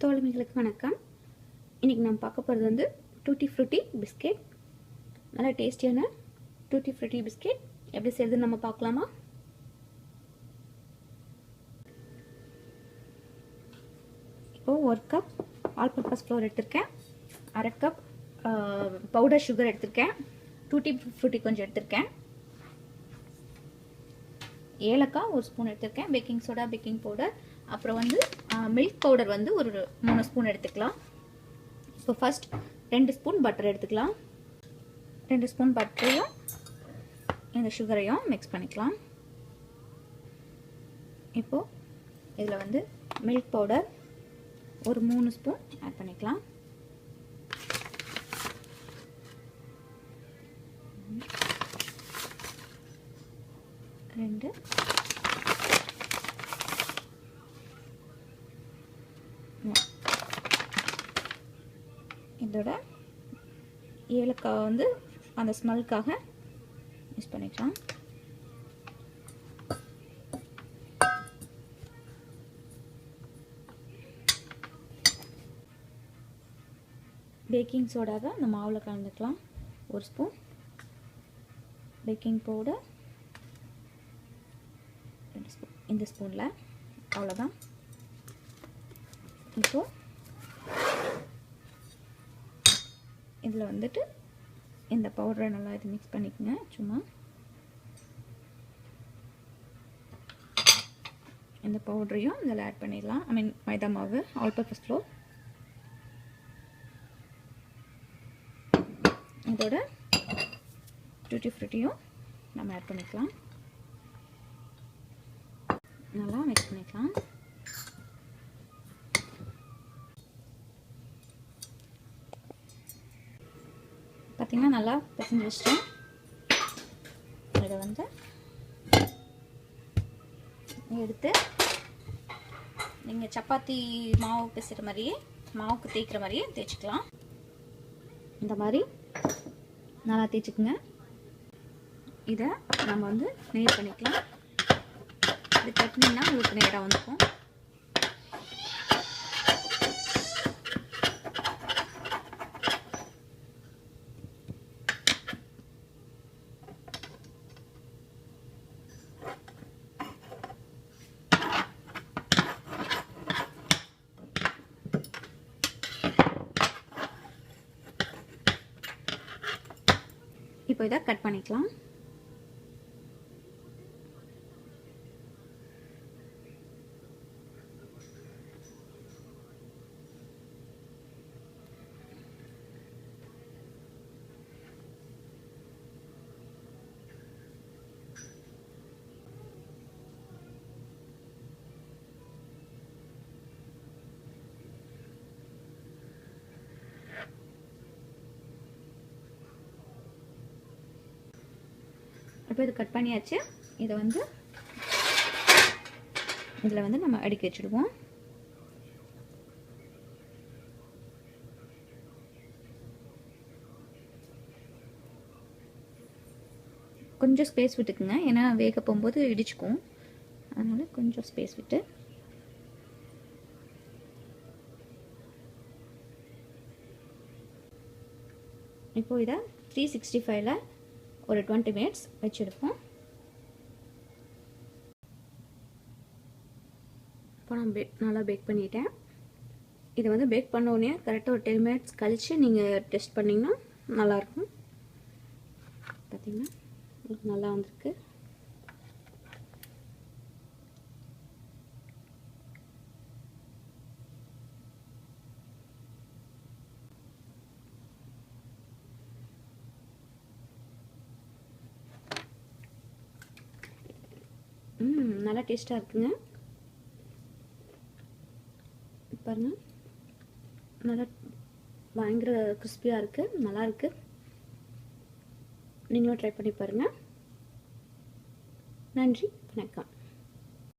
தோழமைகளுக்கு வணக்கம். இன்றைக்கி நம்ம பார்க்க போகிறது வந்து டூட்டி ஃப்ரூட்டி பிஸ்கெட். நல்லா டேஸ்டியான டூட்டி ஃப்ரூட்டி பிஸ்கெட் எப்படி செய்யுதுன்னு நம்ம பார்க்கலாமா? இப்போது 1 கப் ஆல் பர்பஸ் ஃப்ளோர் எடுத்திருக்கேன், 1/2 கப் பவுடர் சுகர் எடுத்திருக்கேன், டூட்டி ஃப்ரூட்டி கொஞ்சம் எடுத்திருக்கேன், ஏலக்காய் 1 ஸ்பூன் எடுத்திருக்கேன், பேக்கிங் சோடா, பேக்கிங் பவுடர், அப்புறம் வந்து மில்க் பவுடர் வந்து ஒரு 3 ஸ்பூன் எடுத்துக்கலாம். இப்போ ஃபர்ஸ்ட் 2 ஸ்பூன் பட்டர் எடுத்துக்கலாம். 2 ஸ்பூன் பட்டரையும் இந்த சுகரையும் மிக்ஸ் பண்ணிக்கலாம். இப்போது இதில் வந்து மில்க் பவுடர் ஒரு 3 ஸ்பூன் ஆட் பண்ணிக்கலாம். ரெண்டு இதோட ஏலக்காய் வந்து அந்த ஸ்மெல்லுக்காக யூஸ் பண்ணிக்கலாம். பேக்கிங் சோடாவை அந்த மாவில் கலந்துக்கலாம். 1 ஸ்பூன் பேக்கிங் பவுடர் 2 ஸ்பூன் இந்த ஸ்பூனில், அவ்வளோதான். இப்போது இதில் வந்துட்டு இந்த பவுடரை நல்லா இது மிக்ஸ் பண்ணிக்கோங்க. சும்மா இந்த பவுடரையும் இதில் ஆட் பண்ணிடலாம். மைதா மாவு, ஆல் பர்பஸ் ஃப்ளோர். இதோட டூட்டி ஃப்ரூட்டியும் நம்ம ஆட் பண்ணிக்கலாம். நல்லா மிக்ஸ் பண்ணிக்கலாம். பார்த்திங்கன்னா நல்லா பிசைஞ்சு வச்சிட்டேன். இதை வந்து எடுத்து நீங்கள் சப்பாத்தி மாவு பிசைகிற மாதிரியே, மாவுக்கு தேய்க்கிற மாதிரியே தேய்ச்சிக்கலாம். இந்த மாதிரி நல்லா தேய்ச்சிக்குங்க. இதை நம்ம வந்து நேர் பண்ணிக்கலாம். இது தட்டினீங்கன்னா உங்களுக்கு நேராக வந்துக்கும். இப்போ இதை கட் பண்ணிக்கலாம். இப்போ இது கட் பண்ணியாச்சு. இதை வந்து இதில் வந்து நம்ம அடுக்கி வச்சுடுவோம். கொஞ்சம் ஸ்பேஸ் விட்டுக்குங்க, ஏன்னா வேக போகும்போது இடிச்சுக்கும். அதனால் கொஞ்சம் ஸ்பேஸ் விட்டு இப்போது இதை 365ல் ஒரு 20 மினிட்ஸ் வச்சுருப்போம். இப்போ நான் நல்லா பேக் பண்ணிட்டேன். இதை வந்து பேக் பண்ணோடனே கரெக்டாக ஒரு 10 மினிட்ஸ் கழித்து நீங்கள் டெஸ்ட் பண்ணிங்கன்னா நல்லாயிருக்கும். பார்த்திங்கன்னா நல்லா வந்திருக்கு. நல்லா டேஸ்ட்டாக இருக்குங்க. பாருங்கள், நல்லா பயங்கர கிறிஸ்பியாக இருக்குது, நல்லாயிருக்கு. நீங்களும் ட்ரை பண்ணி பாருங்கள். நன்றி, வணக்கம்.